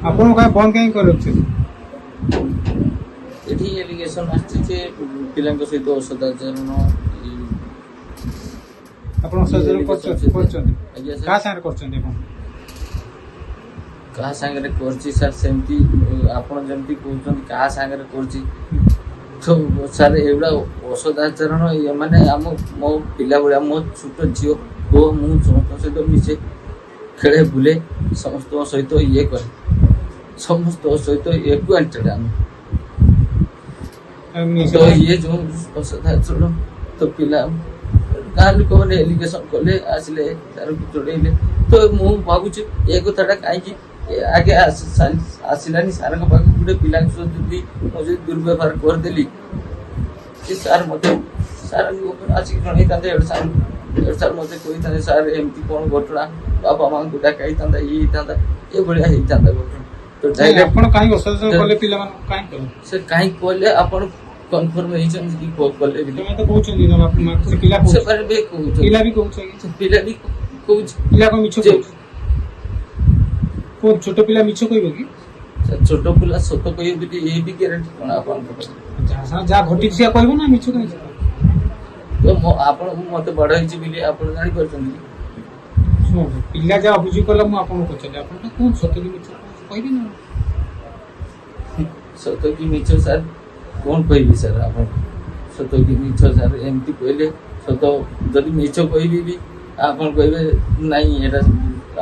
ଆପଣ କାଇଁ ବନ୍ଦ କାଇଁ କରୁଛି? ଏଠି ଏଲିଗେସନ ଆସିଛି ଯେ ପିଲାଙ୍କ ସହିତ ଅସଦାଚରଣ ଆପଣ ସହଯୋଗ କରୁଛନ୍ତି ଆଜ୍ଞା ସାର୍। କାହା ସାଙ୍ଗରେ କରୁଛନ୍ତି ଆପଣ? କାହା ସାଙ୍ଗରେ କରୁଛି ସାର୍ ସେମିତି ଆପଣ ଯେମିତି କହୁଛନ୍ତି କାହା ସାଙ୍ଗରେ କରୁଛି ତ ସାର୍ ଏଗୁଡ଼ା ଅସଦାଚରଣ ମାନେ ମୋ ପିଲା ଭଳିଆ ମୋ ଛୋଟ ଝିଅ ପୁଅ ମୁଁ ସମସ୍ତଙ୍କ ସହିତ ମିଶେ ଖେଳେ ବୁଲେ ସମସ୍ତଙ୍କ ସହିତ ଇଏ କରେ ସମସ୍ତଙ୍କ ସହିତ ଏକୁଆଣ୍ଟେଡ୍ ଆମେ ତ ଇଏ ଯେଉଁ ଅସଦାଚରଣ ତ ପିଲା ଗାଁ ଲୋକମାନେ ଏଲିଗେସନ କଲେ ଆସିଲେ ତାରକୁ ଜଣେଇଲେ ତ ମୁଁ ଭାବୁଛି ଏ କଥାଟା କାହିଁକି ଆଗେ ଆସିଲାନି ସାର୍ଙ୍କ ପାଖକୁ ଗୋଟେ ପିଲାଙ୍କ ସହ ଯଦି ମୁଁ ଯଦି ଦୁର୍ବ୍ୟବହାର କରିଦେଲି ସେ ସାର୍ ମୋତେ ସାର୍ ଆସିକି ଜଣେଇଥାନ୍ତେ ଏଡ୍ ସାର୍ ମୋତେ କହିଥାନ୍ତେ ସାର୍ ଏମିତି କ'ଣ ଘଟଣା ବାପା ମାଆଙ୍କୁ ଡାକା ହେଇଥାନ୍ତା ଇଏ ହେଇଥାନ୍ତା ଏଭଳିଆ ହେଇଥାନ୍ତା ଘଟଣା ତ ଆପଣ କାହିଁକି ଅସଦାଚରଣ କଲେ ପିଲାମାନଙ୍କୁ କାହିଁକି କଲେ? ସେ କାହିଁକି କହିଲେ ଆପଣ କନଫର୍ମ ହେଇଛନ୍ତି କି କଲେ ବୋଲି ତମେ ତ କହୁଛନ୍ତି ସେ ପିଲା ସେମାନେ ବି କହୁଛନ୍ତି ପିଲା ବି କହୁଛି ପିଲା ବି କହୁଛି ପିଲା କଣ ମିଛ କହୁଛି? କୋଉ ଛୋଟ ପିଲା ମିଛ କହିବ କି? ଛୋଟ ପିଲା ସତ କହିବେ ବୋଲି ଏ ବି ଗ୍ୟାରେଣ୍ଟି କ'ଣ ଆପଣଙ୍କର? ଯାହା ଘଟିଛି ସେୟା କହିବ ନା ମିଛ କାହିଁକି? ତ ଆପଣ ମତେ ବଡ ହେଇଛି ବୋଲି ଆପଣ ଜାଣିପାରୁଛନ୍ତି କି? ଶୁଣନ୍ତୁ ପିଲା ଯାହା ଅଭିଯୋଗ କଲା ମୁଁ ଆପଣଙ୍କୁ ପଚାରିଲି ଆପଣ କଣ ସତ କି ମିଛ କହିବେ ନା? ସତ କି ମିଛ ସାର୍ କ'ଣ କହିବି ସାର୍ ଆପଣ? ସତ କି ମିଛ ସାର୍ ଏମିତି କହିଲେ ସତ ଯଦି ମିଛ କହିବି ବି ଆପଣ କହିବେ ନାଇଁ ଏଇଟା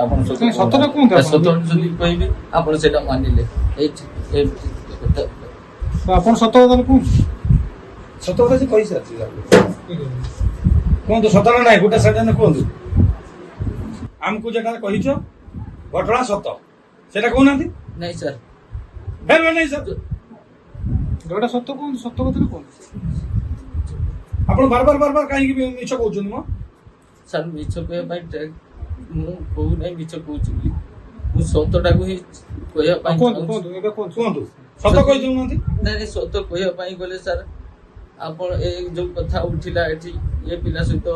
ଆପଣ ସତଟା କୁହନ୍ତୁ ସତ ଯଦି କହିବି ଆପଣ ସେଇଟା ମାନିଲେ ଏଇଠି ଆପଣ ସତ କଥା କୁହନ୍ତୁ। ସତ କଥା ସେ କହିସାରିଛି କୁହନ୍ତୁ ସତ ନା ନାହିଁ ଗୋଟେ ସେଟା କୁହନ୍ତୁ ଆମକୁ ଯେଟା କହିଛ ଘଟଣା ସତ ସେଟା କହୁନାହାନ୍ତି। ନାଇଁ ସାର୍ ନାଇଁ ସାର୍ ଯୋଉଟା ସତ କୁହନ୍ତୁ ସତ କଥା କୁହନ୍ତୁ। ଆପଣ ବାର ବାର କାହିଁକି ମିଛ କହୁଛନ୍ତି ମ? ସାର୍ ମିଛ କହିବା ପାଇଁ ମୁଁ କହୁନାହିଁ ମିଛ କହୁଛି ବୋଲି ମୁଁ ସତଟାକୁ ହିଁ କହିବା ପାଇଁ କୁହନ୍ତୁ ସତ କହିଦେଉନାହାନ୍ତି। ନାଇଁ ସତ କହିବା ପାଇଁ ଗଲେ ସାର୍ ଆପଣ ଏ ଯୋଉ କଥା ଉଠିଲା ଏଠି ଏ ପିଲା ସହିତ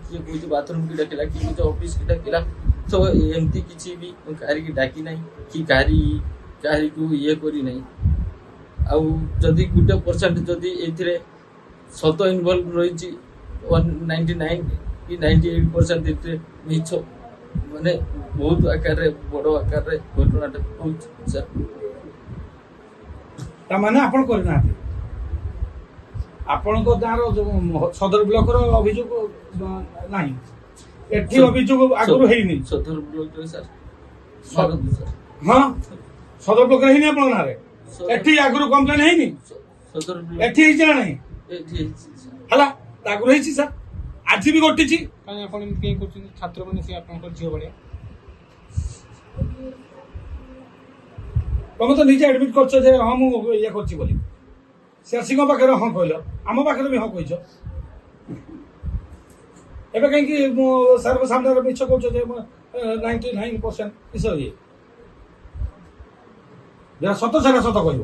କିଏ କହୁଛି ବାଥରୁମ୍ କି ଡାକିଲା କିଏ କହୁଛି ଅଫିସ୍ କି ଡାକିଲା ତ ଏମିତି କିଛି ବି କାହାରିକି ଡାକି ନାହିଁ କି କାହାରିକୁ ଇଏ କରିନାହିଁ। ଆଉ ଯଦି 1% ଯଦି ଏଥିରେ ସତ ଇନଭଲ୍ଭ ରହିଛି 199 କି 98% ଏଥିରେ ମିଛ ମାନେ ବହୁତ ଆକାରରେ ବଡ଼ ଆକାରରେ ଘଟଣାଟା ହଉଛି ସାର୍। ତାମାନେ ଆପଣ କରିନାହାନ୍ତି ଆପଣଙ୍କ ଗାଁର ସଦର ବ୍ଲକର ଅଭିଯୋଗ ନାହିଁ ଏଠି ଅଭିଯୋଗ ଆଗରୁ ହେଇନି ସଦର ବ୍ଲକରେ ସାର୍ ହଁ ସଦର ବ୍ଲକରେ ହେଇନି ଆପଣଙ୍କ ନାଁରେ ଏଠି ଆଗରୁ କମ୍ପ୍ଲେନ ହେଇନି ସଦର ଏଠି ହେଇଛି ନା ନାହିଁ ଏଠି ହେଇଛି ହେଲା ଆଗରୁ ହେଇଛି ସାର୍ ଆଜି ବି ଘଟିଛି। କାହିଁ ଆପଣ ଏମିତି କାହିଁ କରୁଛନ୍ତି? ଛାତ୍ରମାନେ ସେ ଆପଣଙ୍କର ଝିଅ ଭଳିଆ ତମେ ତ ନିଜେ ଆଡମିଟ୍ କରୁଛ ଯେ ହଁ ମୁଁ ଇଏ କରୁଛି ବୋଲି ସିଆସିଙ୍କ ପାଖରେ ହଁ କହିଲ ଆମ ପାଖରେ ବି ହଁ କହିଛ ଏବେ କାହିଁକି ମୁଁ ସାର୍ଙ୍କ ସାମ୍ନାରେ ମିଛ କହୁଛ ଯେ 99% କିସ ଇଏ ଯାହା ସତ ସେଟା ସତ କହିବ।